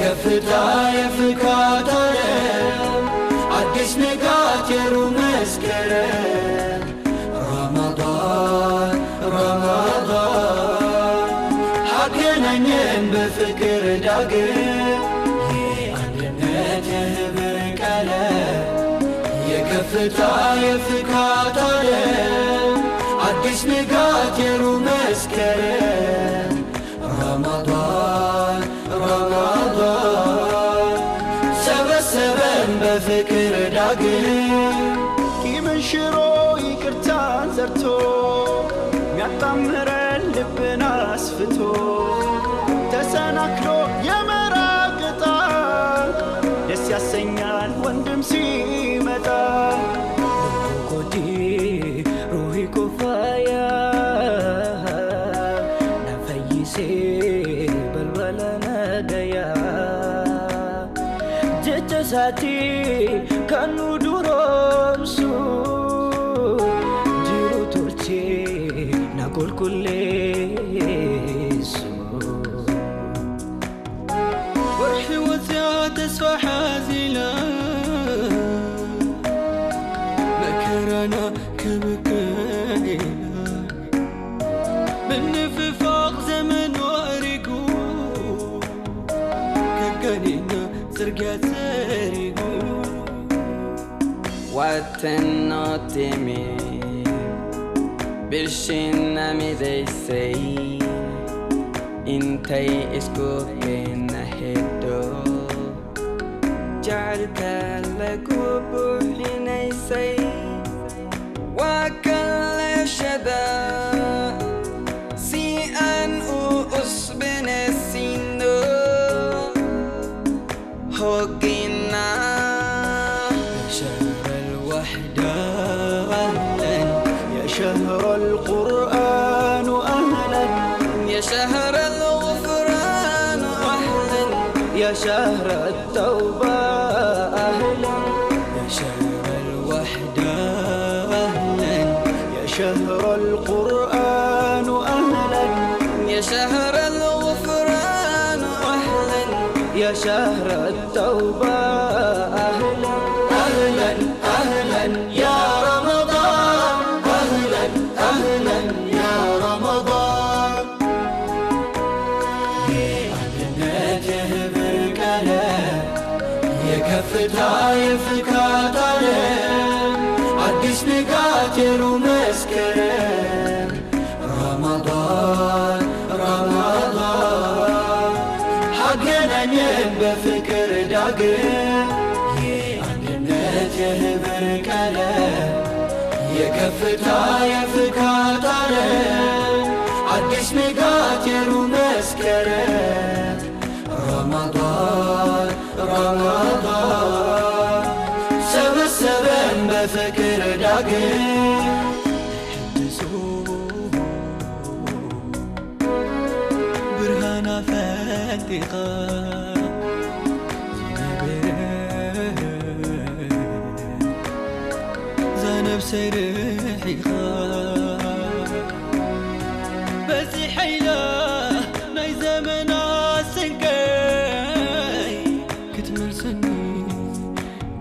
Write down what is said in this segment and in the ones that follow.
የከፍታ የፍካት ዓለም አዲስ ንጋት የሩብ መስከረም ረመዳን አገናኘን በፍቅር ዳግም የአንድነት የህብር ቀለም የከፍታ የፍካት ዓለም አዲስ ንጋት የሩብ መስከረም ረመዳን ሰበሰበን በፍቅር ዳግም ቂምን ሽሮ ይቅርታን ዘርቶ ሚያጣምረን ልብን አስፍቶ ተሰናክሎ የመራቅጣ ደስ ያሰኛል ወንድም ሲመጣ ኮዲ ሩሂ ኩፋያ ነፈይሴ በልበለ ነገያ ጀጀሳቲ ከኑ ዱሮምሱ ጅሩ ቱርቼ ናቆልቁሌሱ ወርሒ ወፅያ ተስፋ ሓዚላ መከራና ከበከይና ብንፍፋቕ ዘመን ወሪጉ ከገኒና ጽርግያ ዘሪጉ wattenotimi birshinna midaysay intay isku keena heddo jacalka lagu buuxinaysay waa kan leeshada si aan u usbinaysiino hoggina شهر القرآن أهلا يا شهر الغفران أهلا يا شهر التوبة أهلا يا شهر الوحدة أهلا يا شهر القرآن أهلا يا شهر الغفران أهلا يا شهر التوبة أهلا أهلا أهلا يا رمضان أهلا أهلا يا رمضان የአንድነት የህብር ቀለም የከፍታ የፍካት ዓለም አዲስ ንጋት የሩብ መስከረም ረመዳን አገናኘን በፍቅር ዳግም የአንድነት የህብር ቀለም የከፍታ የፍካት ዓለም አዲስ ንጋት የሩብ መስከረም ረመዳን ሰበሰበን በፍቅር ዳግም ሕድሱ ብርሃና ፈንጢቃ زنبسي ريحيخا بزي حيلة ناي زمن السنكاي كتمل سني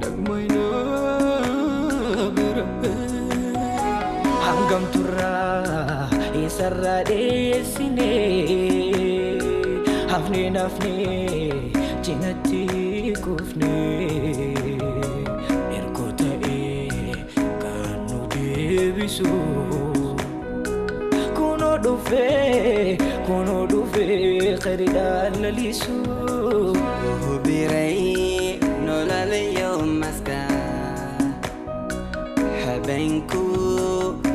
دقمينا بربي حنقم ترى يسرى ديسيني هفني نفني جنتي كفني كونو دوفي خريدان لليسو وبيري نولا اليوم مسكا حبينكو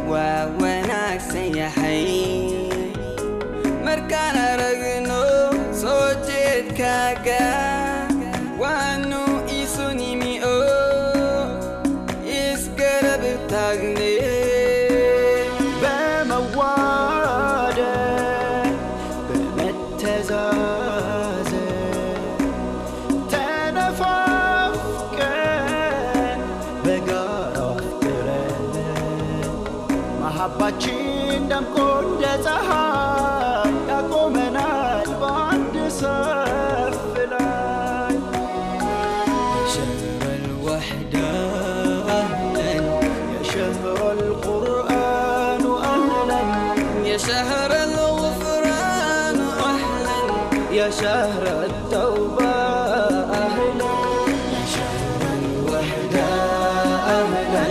ووناك سيحي مركانا رغنو صوتيت كاكا وانو إيسوني ميو إسكرب تاغني محبتين دم كل ፀሐይ ያቆመናል በአንድ ሰፍ ላይ يا شهر التوبة أهلا يا شهر الوحدة أهلا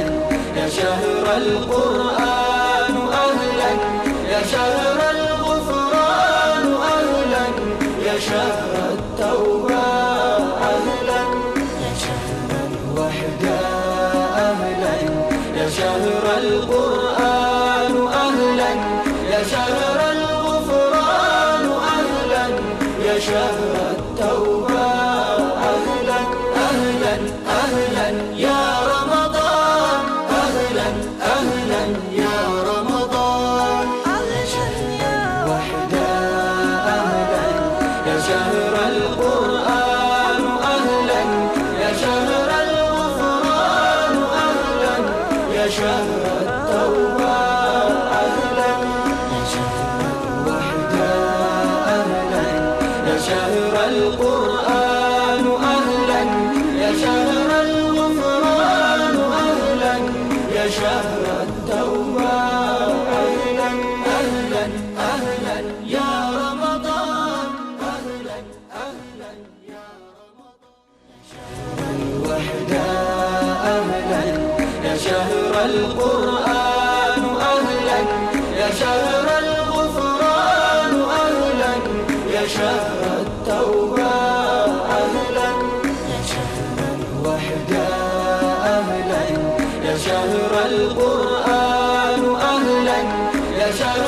يا شهر القرآن أهلا يا شهر الغفران أهلا يا شهر التوبة أهلا يا شهر الوحدة أهلا يا شهر القرآن أهلا يا شهر الغفران أهلا يا شهر التوبة أهلا أهلا أهلا يا رمضان أهلا أهلا يا رمضان يا شهر وحدة أهلا يا شهر القرآن أهلا يا شهر الغفران أهلا يا شهر التوبة أهلا يا شهر الوحدة أهلا يا شهر القرآن أهلا يا شهر الغفران أهلا يا شهر التوبة أهلا أهلا أهلا يا رمضان أهلا أهلا يا رمضان الوحدة أهلا يا شهر القرآن أهلا يا شهر الغفران أهلا يا شهر التوبة أهلا يا شهر الوحدة أهلا يا شهر القرآن أهلا يا شهر